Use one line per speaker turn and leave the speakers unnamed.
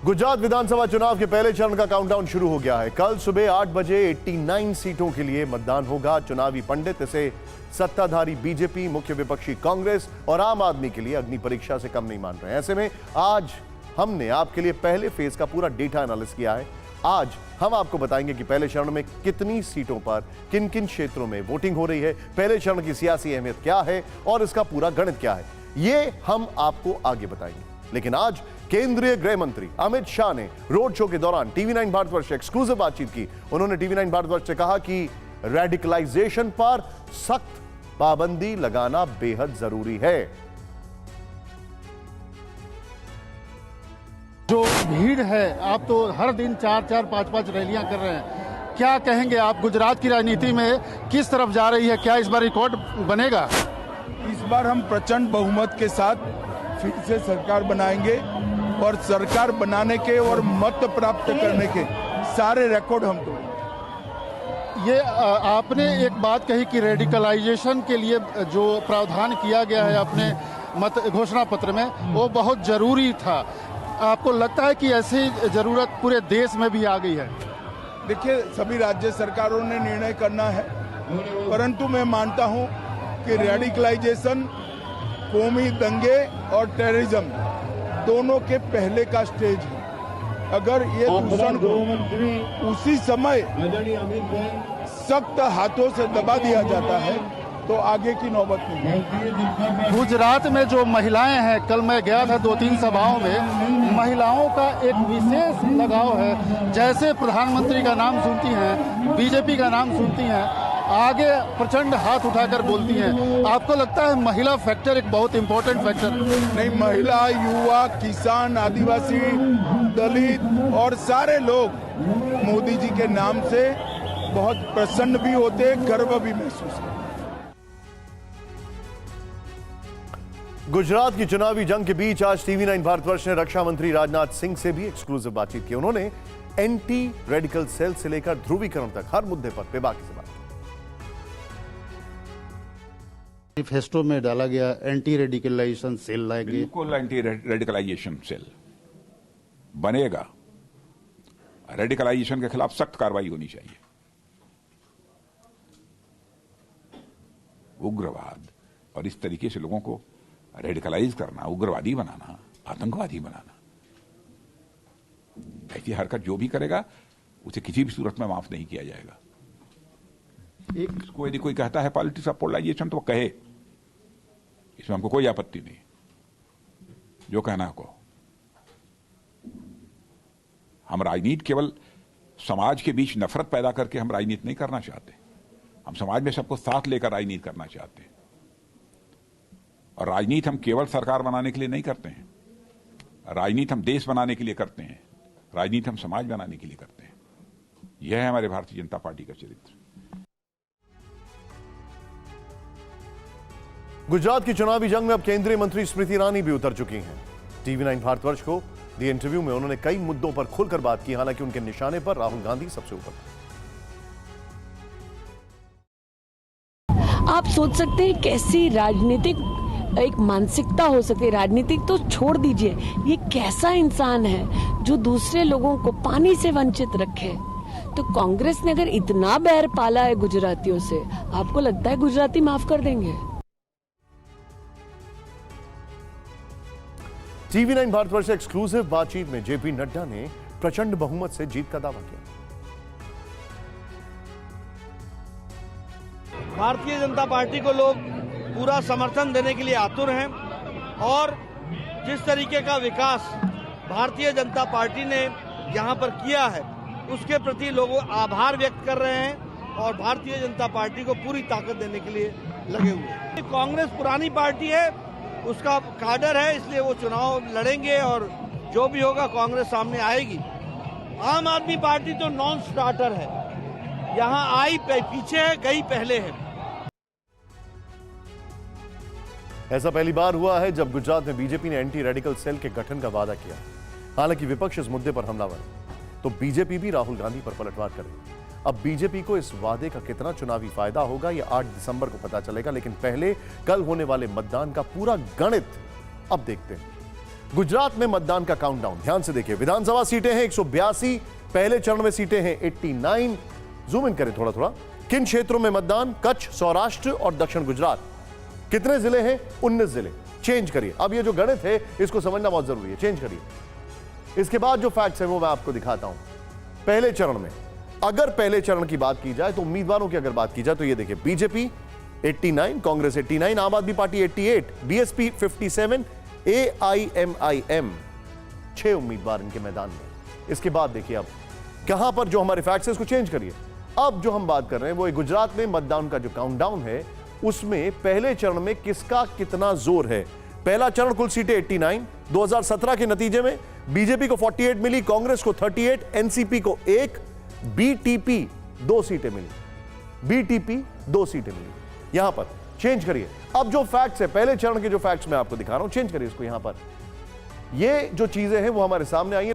गुजरात विधानसभा चुनाव के पहले चरण का काउंटडाउन शुरू हो गया है। कल सुबह 8 बजे 89 सीटों के लिए मतदान होगा। चुनावी पंडित इसे सत्ताधारी बीजेपी, मुख्य विपक्षी कांग्रेस और आम आदमी के लिए अग्नि परीक्षा से कम नहीं मान रहे हैं। ऐसे में आज हमने आपके लिए पहले फेज का पूरा डेटा एनालिसिस किया है। आज हम आपको बताएंगे कि पहले चरण में कितनी सीटों पर किन किन क्षेत्रों में वोटिंग हो रही है, पहले चरण की सियासी अहमियत क्या है और इसका पूरा गणित क्या है, ये हम आपको आगे बताएंगे। लेकिन आज केंद्रीय गृह मंत्री अमित शाह ने रोड शो के दौरान टीवी9 भारतवर्ष से एक्सक्लूसिव बातचीत की। उन्होंने टीवी9 भारतवर्ष से कहा कि रेडिकलाइजेशन पर सख्त पाबंदी लगाना बेहद जरूरी है।
जो भीड़ है, आप तो हर दिन 4-4, 5-5 रैलियां कर रहे हैं, क्या कहेंगे आप? गुजरात की राजनीति में किस तरफ जा रही है? क्या इस बार रिकॉर्ड बनेगा?
इस बार हम प्रचंड बहुमत के साथ फिर से सरकार बनाएंगे और सरकार बनाने के और मत प्राप्त करने के सारे रिकॉर्ड हम तोड़ेंगे।
ये आपने एक बात कही कि रेडिकलाइजेशन के लिए जो प्रावधान किया गया है अपने मत घोषणा पत्र में, वो बहुत जरूरी था। आपको लगता है कि ऐसी जरूरत पूरे देश में भी आ गई है?
देखिए, सभी राज्य सरकारों ने निर्णय करना है, परंतु मैं मानता हूं कि रेडिकलाइजेशन कौमी दंगे और टेररिज्म दोनों के पहले का स्टेज है। अगर ये दूषण को उसी समय सख्त हाथों से दबा दिया जाता है तो आगे की नौबत नहीं।
गुजरात में जो महिलाएं हैं, कल मैं गया था 2-3 सभाओं में, महिलाओं का एक विशेष लगाव है। जैसे प्रधानमंत्री का नाम सुनती हैं, बीजेपी का नाम सुनती हैं, आगे प्रचंड हाथ उठाकर बोलती हैं। आपको लगता है महिला फैक्टर एक बहुत इंपॉर्टेंट फैक्टर?
नहीं, महिला, युवा, किसान, आदिवासी, दलित और सारे लोग मोदी जी के नाम से बहुत प्रसन्न भी होते, गर्व भी महसूस करते।
गुजरात की चुनावी जंग के बीच आज टीवी9 भारतवर्ष ने रक्षा मंत्री राजनाथ सिंह से भी एक्सक्लूसिव बातचीत की। उन्होंने एंटी रेडिकल सेल से लेकर ध्रुवीकरण तक हर मुद्दे पर बेबाकी से बात की।
मैनिफेस्टो में डाला गया एंटी रेडिकलाइजेशन सेल लाएंगे।
बिल्कुल एंटी रेडिकलाइजेशन सेल बनेगा। रेडिकलाइजेशन के खिलाफ सख्त कार्रवाई होनी चाहिए। उग्रवाद और इस तरीके से लोगों को रेडिकलाइज करना, उग्रवादी बनाना, आतंकवादी बनाना, ऐसी हरकत जो भी करेगा उसे किसी भी सूरत में माफ नहीं किया जाएगा। यदि कोई कहता है पॉलिटिक्स ऑफ पोलराइजेशन तो कहे, इसमें हमको कोई आपत्ति नहीं, जो कहना को। हम राजनीति केवल समाज के बीच नफरत पैदा करके हम राजनीति नहीं करना चाहते। हम समाज में सबको साथ लेकर राजनीति करना चाहते हैं। और राजनीति हम केवल सरकार बनाने के लिए नहीं करते हैं, राजनीति हम देश बनाने के लिए करते हैं, राजनीति हम समाज बनाने के लिए करते हैं। यह है हमारे भारतीय जनता पार्टी का चरित्र।
गुजरात की चुनावी जंग में अब केंद्रीय मंत्री स्मृति ईरानी भी उतर चुकी हैं। टीवी9 भारतवर्ष को दिए इंटरव्यू में उन्होंने कई मुद्दों पर खुलकर बात की। हालांकि उनके निशाने पर राहुल गांधी सबसे ऊपर।
आप सोच सकते हैं कैसी राजनीतिक एक मानसिकता हो सकती है। राजनीतिक तो छोड़ दीजिए, ये कैसा इंसान है जो दूसरे लोगों को पानी से वंचित रखे। तो कांग्रेस ने अगर इतना बैर पाला है गुजरातियों से, आपको लगता है गुजराती माफ कर देंगे?
टीवी9 भारतवर्ष से एक्सक्लूसिव बातचीत में जेपी नड्डा ने प्रचंड बहुमत से जीत का दावा किया।
भारतीय जनता पार्टी को लोग पूरा समर्थन देने के लिए आतुर हैं और जिस तरीके का विकास भारतीय जनता पार्टी ने यहाँ पर किया है उसके प्रति लोग आभार व्यक्त कर रहे हैं और भारतीय जनता पार्टी को पूरी ताकत देने के लिए लगे हुए हैं। कांग्रेस पुरानी पार्टी है, उसका काडर है, इसलिए वो चुनाव लड़ेंगे और जो भी होगा कांग्रेस सामने आएगी। आम आदमी पार्टी तो नॉन स्टार्टर है, यहाँ आई पीछे है, गई पहले है।
ऐसा पहली बार हुआ है जब गुजरात में बीजेपी ने एंटी रेडिकल सेल के गठन का वादा किया। हालांकि विपक्ष इस मुद्दे पर हमलावर है, तो बीजेपी भी राहुल गांधी पर पलटवार करेगी। अब बीजेपी को इस वादे का कितना चुनावी फायदा होगा यह 8 दिसंबर को पता चलेगा। लेकिन पहले कल होने वाले मतदान का पूरा गणित अब देखते हैं। गुजरात में मतदान का काउंटडाउन ध्यान से देखिए। विधानसभा सीटें हैं 182, पहले चरण में सीटें हैं 89। जूम इन करें थोड़ा थोड़ा। किन क्षेत्रों में मतदान? कच्छ, सौराष्ट्र और दक्षिण गुजरात। कितने जिले हैं? 19 जिले। चेंज करिए। अब ये जो गणित है इसको समझना बहुत जरूरी है। चेंज करिए। इसके बाद जो फैक्ट्स है वो मैं आपको दिखाता हूं। पहले चरण में अगर पहले चरण की बात की जाए तो उम्मीदवारों की अगर बात की जाए तो ये देखिए, बीजेपी 89, कांग्रेस 89, आम आदमी पार्टी 88, बीएसपी 57, एआईएमआईएम 6 उम्मीदवार इनके मैदान में। इसके बाद देखिए अब कहां पर जो हमारे फैक्ट्स है इसको चेंज करिए। अब जो हम बात कर रहे हैं वो गुजरात में मतदान का जो काउंटडाउन है उसमें पहले चरण में किसका कितना जोर है। पहला चरण कुल सीटें 89। 2017 के नतीजे में बीजेपी को 48 मिली, कांग्रेस को 38, एनसीपी को 1, बीटीपी 2 सीटें मिली। बीटीपी 2 सीटें मिली। यहां पर चेंज करिए। अब जो फैक्ट्स है पहले चरण के जो फैक्ट्स मैं आपको दिखा रहा हूं, चेंज करिए इसको। यहां पर ये जो चीजें हैं वो हमारे सामने आई हैं।